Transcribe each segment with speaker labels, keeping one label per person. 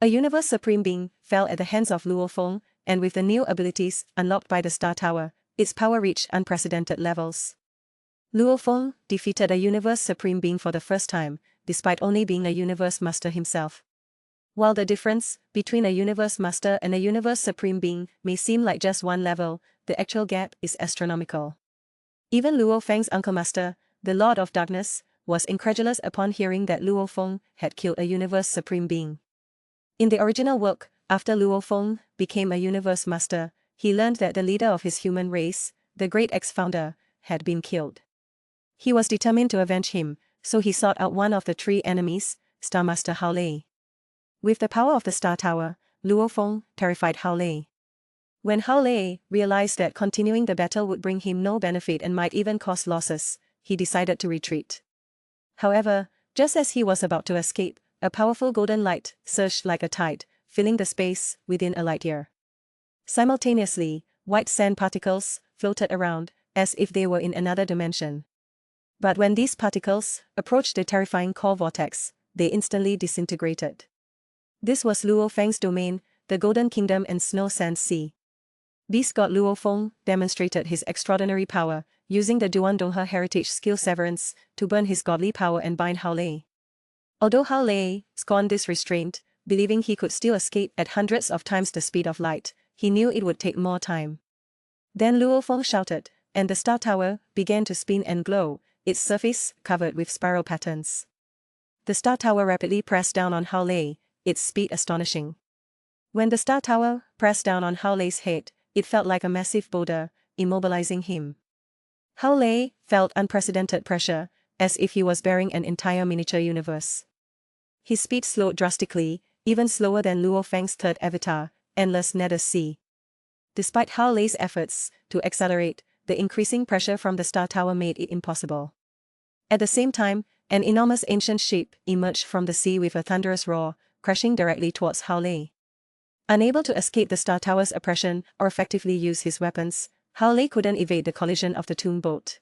Speaker 1: A universe supreme being fell at the hands of Luo Feng, and with the new abilities unlocked by the Star Tower, its power reached unprecedented levels. Luo Feng defeated a universe supreme being for the first time, despite only being a universe master himself. While the difference between a universe master and a universe supreme being may seem like just one level, the actual gap is astronomical. Even Luo Feng's uncle master, the Lord of Darkness, was incredulous upon hearing that Luo Feng had killed a universe supreme being. In the original work, after Luo Feng became a universe master, he learned that the leader of his human race, the great ex-founder, had been killed. He was determined to avenge him, so he sought out one of the three enemies, Star Master Hao Lei. With the power of the Star Tower, Luo Feng terrified Hao Lei. When Hao Lei realized that continuing the battle would bring him no benefit and might even cause losses, he decided to retreat. However, just as he was about to escape, a powerful golden light surged like a tide, filling the space within a light year. Simultaneously, white sand particles floated around, as if they were in another dimension. But when these particles approached the terrifying core vortex, they instantly disintegrated. This was Luo Feng's domain, the Golden Kingdom and Snow Sand Sea. Beast God Luo Feng demonstrated his extraordinary power, using the Duan Donghe heritage skill Severance to burn his godly power and bind Hao Lei. Although Hao Lei scorned this restraint, believing he could still escape at hundreds of times the speed of light, he knew it would take more time. Then Luo Feng shouted, and the Star Tower began to spin and glow, its surface covered with spiral patterns. The Star Tower rapidly pressed down on Hao Lei, its speed astonishing. When the Star Tower pressed down on Hao Lei's head, it felt like a massive boulder, immobilizing him. Hao Lei felt unprecedented pressure, as if he was bearing an entire miniature universe. His speed slowed drastically, even slower than Luo Feng's third avatar, Endless Nether Sea. Despite Hao Lei's efforts to accelerate, the increasing pressure from the Star Tower made it impossible. At the same time, an enormous ancient ship emerged from the sea with a thunderous roar, crashing directly towards Hao Lei. Unable to escape the Star Tower's oppression or effectively use his weapons, Hao Lei couldn't evade the collision of the tomb boat.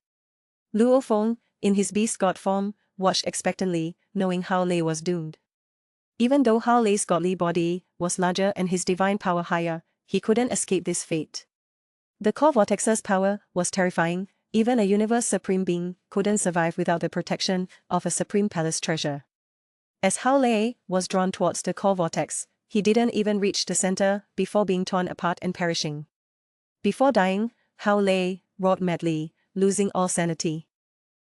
Speaker 1: Luo Feng, in his beast god form, watched expectantly, knowing Hao Lei was doomed. Even though Hao Lei's godly body was larger and his divine power higher, he couldn't escape this fate. The core vortex's power was terrifying. Even a universe supreme being couldn't survive without the protection of a supreme palace treasure. As Hao Lei was drawn towards the core vortex, he didn't even reach the center before being torn apart and perishing. Before dying, Hao Lei roared madly, losing all sanity.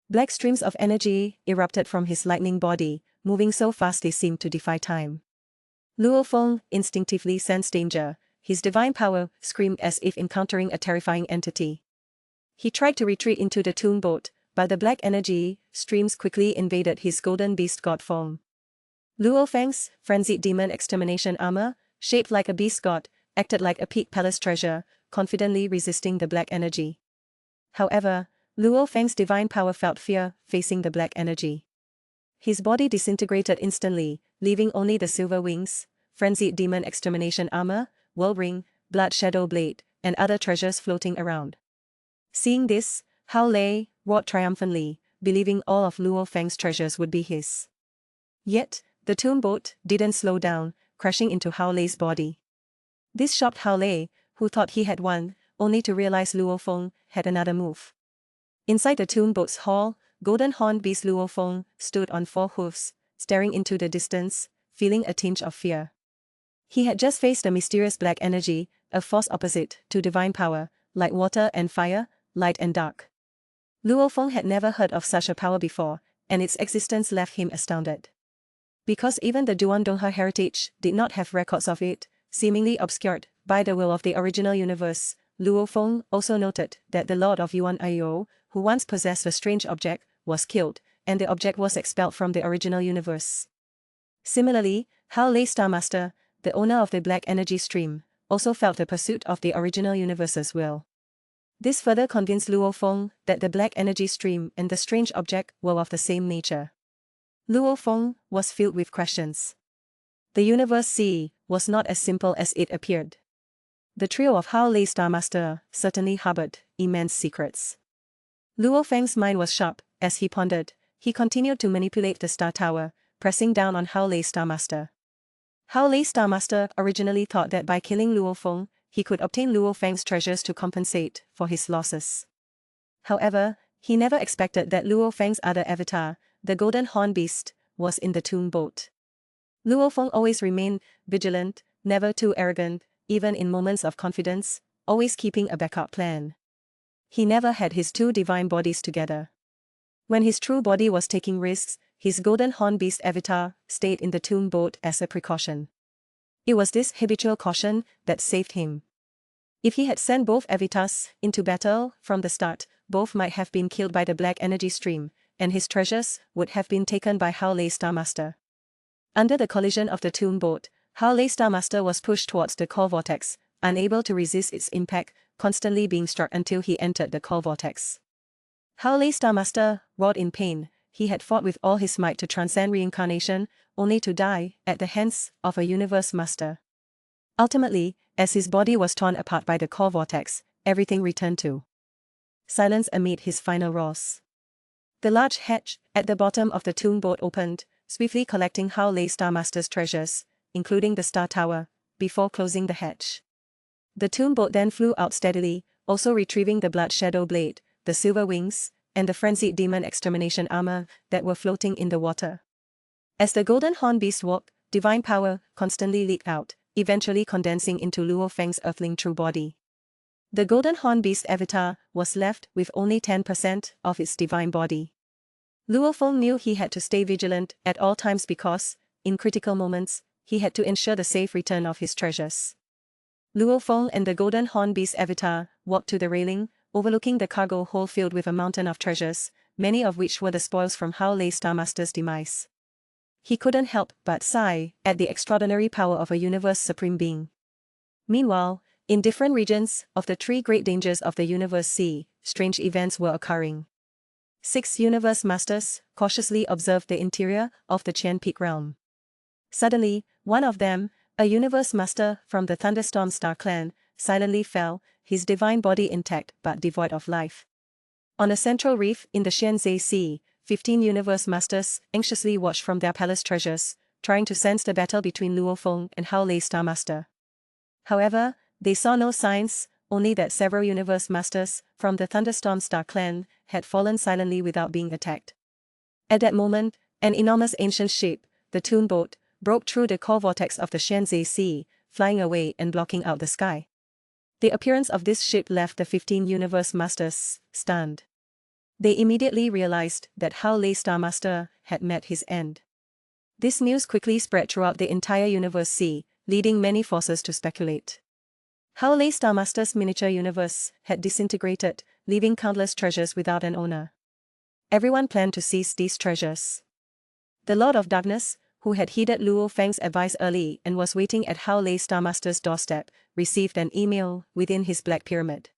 Speaker 1: Black streams of energy erupted from his lightning body, moving so fast they seemed to defy time. Luo Feng instinctively sensed danger. His divine power screamed as if encountering a terrifying entity. He tried to retreat into the tomb boat, but the black energy streams quickly invaded his golden beast god form. Luo Feng's frenzied demon extermination armor, shaped like a beast god, acted like a peak palace treasure, confidently resisting the black energy. However, Luo Feng's divine power felt fear facing the black energy. His body disintegrated instantly, leaving only the silver wings, frenzied demon extermination armor, world ring, blood shadow blade, and other treasures floating around. Seeing this, Hao Lei roared triumphantly, believing all of Luo Feng's treasures would be his. Yet, the tomb boat didn't slow down, crashing into Hao Lei's body. This shocked Hao Lei, who thought he had won, only to realize Luo Feng had another move. Inside the tomb boat's hull, golden-horned beast Luo Feng stood on 4 hooves, staring into the distance, feeling a tinge of fear. He had just faced a mysterious black energy, a force opposite to divine power, like water and fire, light and dark. Luo Feng had never heard of such a power before, and its existence left him astounded. Because even the Duan Donghe heritage did not have records of it, seemingly obscured by the will of the original universe, Luo Feng also noted that the Lord of Yuan Ayo, who once possessed a strange object, was killed, and the object was expelled from the original universe. Similarly, Hao Lei Star Master, the owner of the black energy stream, also felt the pursuit of the original universe's will. This further convinced Luo Feng that the black energy stream and the strange object were of the same nature. Luo Feng was filled with questions. The universe sea was not as simple as it appeared. The trio of Hao Lei Star Master certainly harbored immense secrets. Luo Feng's mind was sharp. As he pondered, he continued to manipulate the Star Tower, pressing down on Hao Lei Star Master. Hao Lei Star Master originally thought that by killing Luo Feng, he could obtain Luo Feng's treasures to compensate for his losses. However, he never expected that Luo Feng's other avatar, the Golden Horn Beast, was in the tomb boat. Luo Feng always remained vigilant, never too arrogant, even in moments of confidence, always keeping a backup plan. He never had his two divine bodies together. When his true body was taking risks, his Golden Horn Beast avatar stayed in the tomb boat as a precaution. It was this habitual caution that saved him. If he had sent both avatars into battle from the start, both might have been killed by the black energy stream, and his treasures would have been taken by Hao Lei Star Master. Under the collision of the tomb boat, Hao Lei Star Master was pushed towards the core vortex, unable to resist its impact, constantly being struck until he entered the core vortex. Hao Lei Star Master roared in pain. He had fought with all his might to transcend reincarnation, only to die at the hands of a universe master. Ultimately, as his body was torn apart by the core vortex, everything returned to silence amid his final roars. The large hatch at the bottom of the tomb boat opened, swiftly collecting Hao Lei Star Master's treasures, including the Star Tower, before closing the hatch. The tomb boat then flew out steadily, also retrieving the Blood Shadow Blade, the Silver Wings, and the Frenzied Demon Extermination Armor that were floating in the water. As the Golden Horn Beast walked, divine power constantly leaked out, eventually condensing into Luo Feng's earthling true body. The Golden Horn Beast avatar was left with only 10% of its divine body. Luo Feng knew he had to stay vigilant at all times because, in critical moments, he had to ensure the safe return of his treasures. Luo Feng and the Golden Horn Beast avatar walked to the railing, overlooking the cargo hold filled with a mountain of treasures, many of which were the spoils from Hao Lei Star Master's demise. He couldn't help but sigh at the extraordinary power of a universe supreme being. Meanwhile, in different regions of the three great dangers of the universe sea, strange events were occurring. 6 universe masters cautiously observed the interior of the Qian Peak realm. Suddenly, one of them, a universe master from the Thunderstorm Star clan, silently fell, his divine body intact but devoid of life. On a central reef in the Xianzhe Sea, 15 universe masters anxiously watched from their palace treasures, trying to sense the battle between Luo Feng and Hao Lei Star Master. However, they saw no signs, only that several universe masters from the Thunderstorm Star clan had fallen silently without being attacked. At that moment, an enormous ancient ship, the tomb boat, broke through the core vortex of the Xianzhe Sea, flying away and blocking out the sky. The appearance of this ship left the 15 universe masters stunned. They immediately realized that Hao Lei Star Master had met his end. This news quickly spread throughout the entire universe sea, leading many forces to speculate. Hao Lei Star Master's miniature universe had disintegrated, leaving countless treasures without an owner. Everyone planned to seize these treasures. The Lord of Darkness, who had heeded Luo Feng's advice early and was waiting at Hao Lei Star Master's doorstep, received an email within his black pyramid.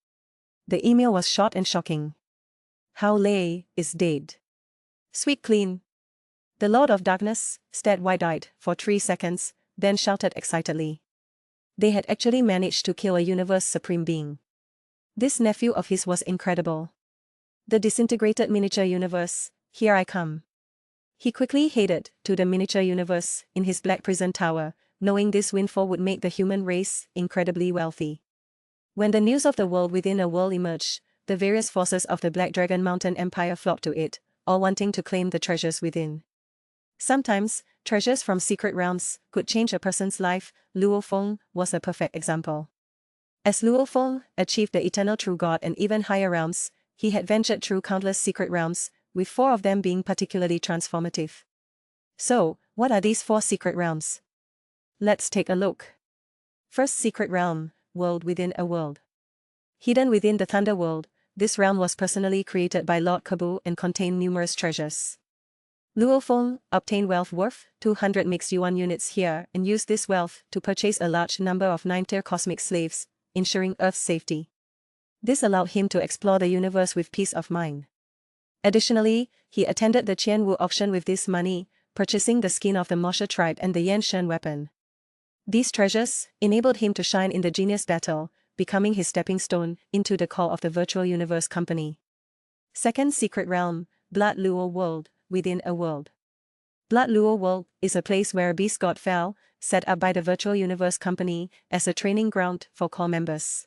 Speaker 1: The email was short and shocking. Hao Lei is dead. Sweet clean. The Lord of Darkness stared wide-eyed for 3 seconds, then shouted excitedly. They had actually managed to kill a universe supreme being. This nephew of his was incredible. The disintegrated miniature universe, here I come. He quickly headed to the miniature universe in his black prison tower, knowing this windfall would make the human race incredibly wealthy. When the news of the world within a world emerged, the various forces of the Black Dragon Mountain Empire flocked to it, all wanting to claim the treasures within. Sometimes, treasures from secret realms could change a person's life. Luo Feng was a perfect example. As Luo Feng achieved the eternal true God and even higher realms, he had ventured through countless secret realms, with 4 of them being particularly transformative. So, what are these 4 secret realms? Let's take a look. First secret realm, world within a world. Hidden within the Thunder World, this realm was personally created by Lord Kabu and contained numerous treasures. Luo Feng obtained wealth worth 200 mixed yuan units here and used this wealth to purchase a large number of 9-tier cosmic slaves, ensuring Earth's safety. This allowed him to explore the universe with peace of mind. Additionally, he attended the Qianwu auction with this money, purchasing the skin of the Moshe tribe and the Yan Shen weapon. These treasures enabled him to shine in the genius battle, becoming his stepping stone into the call of the Virtual Universe Company. Second secret realm, Blood Luo World, within a world. Blood Luo World is a place where a beast god fell, set up by the Virtual Universe Company as a training ground for core members.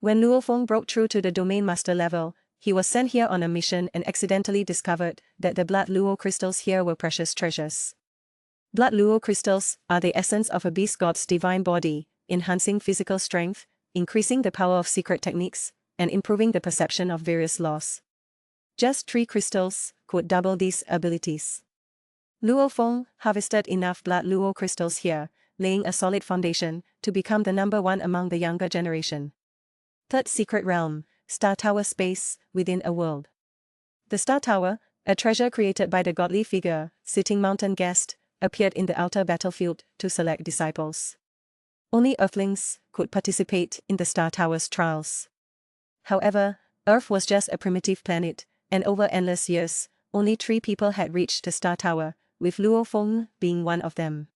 Speaker 1: When Luo Feng broke through to the Domain Master level, he was sent here on a mission and accidentally discovered that the Blood Luo crystals here were precious treasures. Blood Luo crystals are the essence of a beast god's divine body, enhancing physical strength, increasing the power of secret techniques, and improving the perception of various laws. Just 3 crystals could double these abilities. Luo Feng harvested enough Blood Luo crystals here, laying a solid foundation to become the #1 among the younger generation. Third secret realm, Star Tower space within a world. The Star Tower, a treasure created by the godly figure, Sitting Mountain Guest, appeared in the outer battlefield to select disciples. Only Earthlings could participate in the Star Tower's trials. However, Earth was just a primitive planet, and over endless years, only 3 people had reached the Star Tower, with Luo Feng being one of them.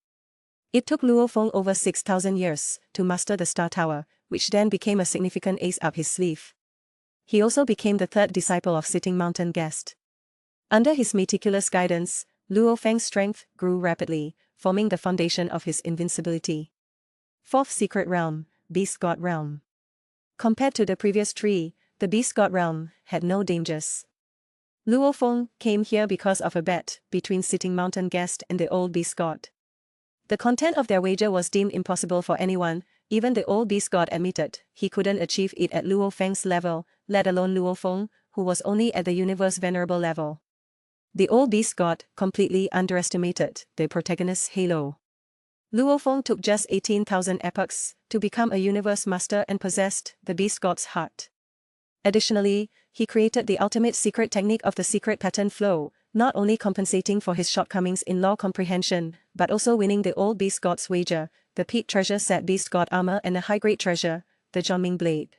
Speaker 1: It took Luo Feng over 6,000 years to master the Star Tower, which then became a significant ace up his sleeve. He also became the 3rd disciple of Sitting Mountain Guest. Under his meticulous guidance, Luo Feng's strength grew rapidly, forming the foundation of his invincibility. 4th secret realm, Beast God Realm. Compared to the previous 3, the Beast God Realm had no dangers. Luo Feng came here because of a bet between Sitting Mountain Guest and the old Beast God. The content of their wager was deemed impossible for anyone. Even the old Beast God admitted he couldn't achieve it at Luo Feng's level, let alone Luo Feng, who was only at the universe venerable level. The old Beast God completely underestimated the protagonist's halo. Luo Feng took just 18,000 epochs to become a universe master and possessed the Beast God's heart. Additionally, he created the ultimate secret technique of the secret pattern flow, not only compensating for his shortcomings in law comprehension, but also winning the old Beast God's wager, the peak treasure set Beast God armor and a high-grade treasure, the Zhongming Blade.